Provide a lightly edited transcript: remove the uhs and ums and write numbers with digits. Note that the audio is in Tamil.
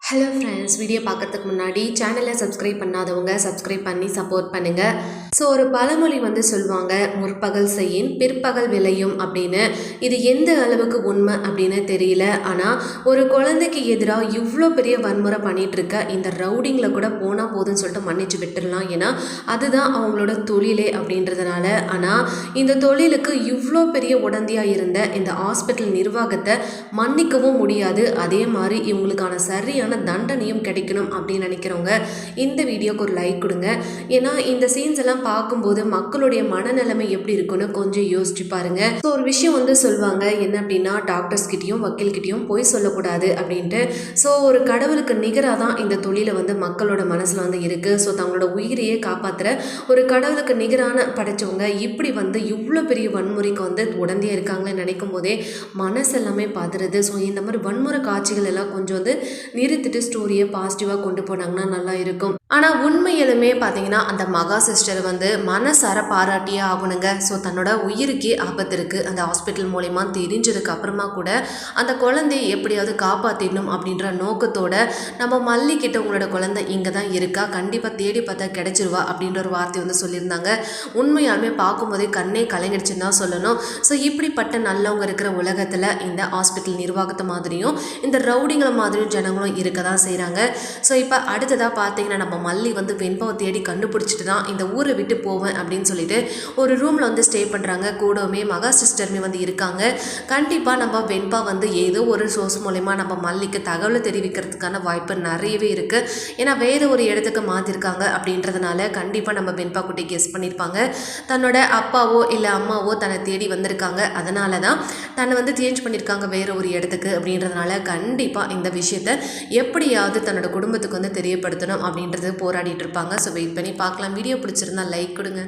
ஹலோ ஃப்ரெண்ட்ஸ், வீடியோ பார்க்கறதுக்கு முன்னாடி சேனலை சப்ஸ்கிரைப் பண்ணாதவங்க சப்ஸ்கிரைப் பண்ணி சப்போர்ட் பண்ணுங்கள். ஸோ ஒரு பழமொழி சொல்லுவாங்க, முற்பகல் செய்யின் பிற்பகல் விளையும் அப்படின்னு. இது எந்த அளவுக்கு உண்மை அப்படின்னு தெரியல. ஆனால் ஒரு குழந்தைக்கு எதிராக இவ்வளோ பெரிய வன்முறை பண்ணிகிட்டு இருக்க இந்த ரவுடிங்கில் கூட போனால் போதுன்னு சொல்லிட்டு மன்னிச்சு விட்டுடலாம். ஏன்னா அதுதான் அவங்களோட தொழிலே அப்படின்றதுனால. ஆனால் இந்த தொழிலுக்கு இவ்வளோ பெரிய உடந்தையாக இருந்த இந்த ஹாஸ்பிட்டல் நிர்வாகத்தை மன்னிக்கவும் முடியாது. அதே மாதிரி இவங்களுக்கான சரியான தண்டனையும் கிடைக்கணும் அப்படின்னு நினைக்கிறவங்க இந்த வீடியோக்கு ஒரு லைக் கொடுங்க. ஏன்னா இந்த சீன்ஸ் எல்லாம் பார்க்கும்போது மக்களுடைய மனநிலைமை எப்படி இருக்குன்னு கொஞ்சம் யோசிச்சு பாருங்க. ஸோ ஒரு விஷயம் சொல்லுவாங்க, என்ன அப்படின்னா டாக்டர்ஸ் கிட்டையும் வக்கீல் கிட்டையும் போய் சொல்லக்கூடாது அப்படின்ட்டு. ஸோ ஒரு கடவுளுக்கு நிகராக தான் இந்த தொழிலை மக்களோட மனசில் இருக்கு. ஸோ தங்களோட உயிரையே காப்பாற்றுற ஒரு கடவுளுக்கு நிகரான படைச்சவங்க இப்படி இவ்வளோ பெரிய வன்முறைக்கு உடந்தையாக இருக்காங்களே நினைக்கும் போதே மனசு எல்லாமே பார்த்துருது. ஸோ இந்த மாதிரி வன்முறை காட்சிகள் எல்லாம் கொஞ்சம் நிறுத்திட்டு ஸ்டோரியை பாசிட்டிவாக கொண்டு போனாங்கன்னா நல்லா இருக்கும். ஆனால் உண்மையிலுமே பார்த்தீங்கன்னா அந்த மகா சிஸ்டர் மனசார பாராட்டியே ஆகணுங்க. ஸோ தன்னோட உயிருக்கே ஆபத்து இருக்குது அந்த ஹாஸ்பிட்டல் மூலயமா தெரிஞ்சதுக்கு அப்புறமா கூட அந்த குழந்தைய எப்படியாவது காப்பாற்றிடணும் அப்படின்ற நோக்கத்தோட நம்ம மல்லிக்கிட்ட உங்களோட குழந்தை இங்கே தான் இருக்கா, கண்டிப்பாக தேடி பார்த்தா கிடைச்சிருவா அப்படின்ற ஒரு வார்த்தை சொல்லியிருந்தாங்க. உண்மையாலுமே பார்க்கும்போதே கண்ணே கலங்கிடுச்சுன்னு தான் சொல்லணும். ஸோ இப்படிப்பட்ட நல்லவங்க இருக்கிற உலகத்தில் இந்த ஹாஸ்பிட்டல் நிர்வாகத்தை மாதிரியும் இந்த ரவுடிங்களை மாதிரியும் ஜனங்களும் இருக்க தான் செய்கிறாங்க. ஸோ இப்போ அடுத்ததாக பார்த்தீங்கன்னா நம்ம மல்லி வெண்பாவை தேடி கண்டுபிடிச்சிட்டு தான் இந்த ஊரை விட்டு போவேன் அப்படின்னு சொல்லிட்டு ஒரு ரூமில் ஸ்டே பண்ணுறாங்க. கூடவுமே மகா சிஸ்டருமே இருக்காங்க. கண்டிப்பாக நம்ம வெண்பா ஏதோ ஒரு சோர்ஸ் மூலயமா நம்ம மல்லிக்கு தகவலை தெரிவிக்கிறதுக்கான வாய்ப்பு நிறையவே இருக்குது. ஏன்னா வேறு ஒரு இடத்துக்கு மாற்றிருக்காங்க அப்படின்றதுனால கண்டிப்பாக நம்ம வெண்பா குட்டி கெஸ் பண்ணியிருப்பாங்க. தன்னோட அப்பாவோ இல்லை அம்மாவோ தன்னை தேடி வந்திருக்காங்க, அதனால தான் தன்னை சேஞ்ச் பண்ணியிருக்காங்க வேறு ஒரு இடத்துக்கு அப்படின்றதுனால கண்டிப்பாக இந்த விஷயத்தை எப்படியாவது தன்னோட குடும்பத்துக்கு தெரியப்படுத்தணும் அப்படின்றது போராடிட்டு இருப்பாங்க. ஸோ வெயிட் பண்ணி பார்க்கலாம். வீடியோ பிடிச்சிருந்தா லைக் கொடுங்க.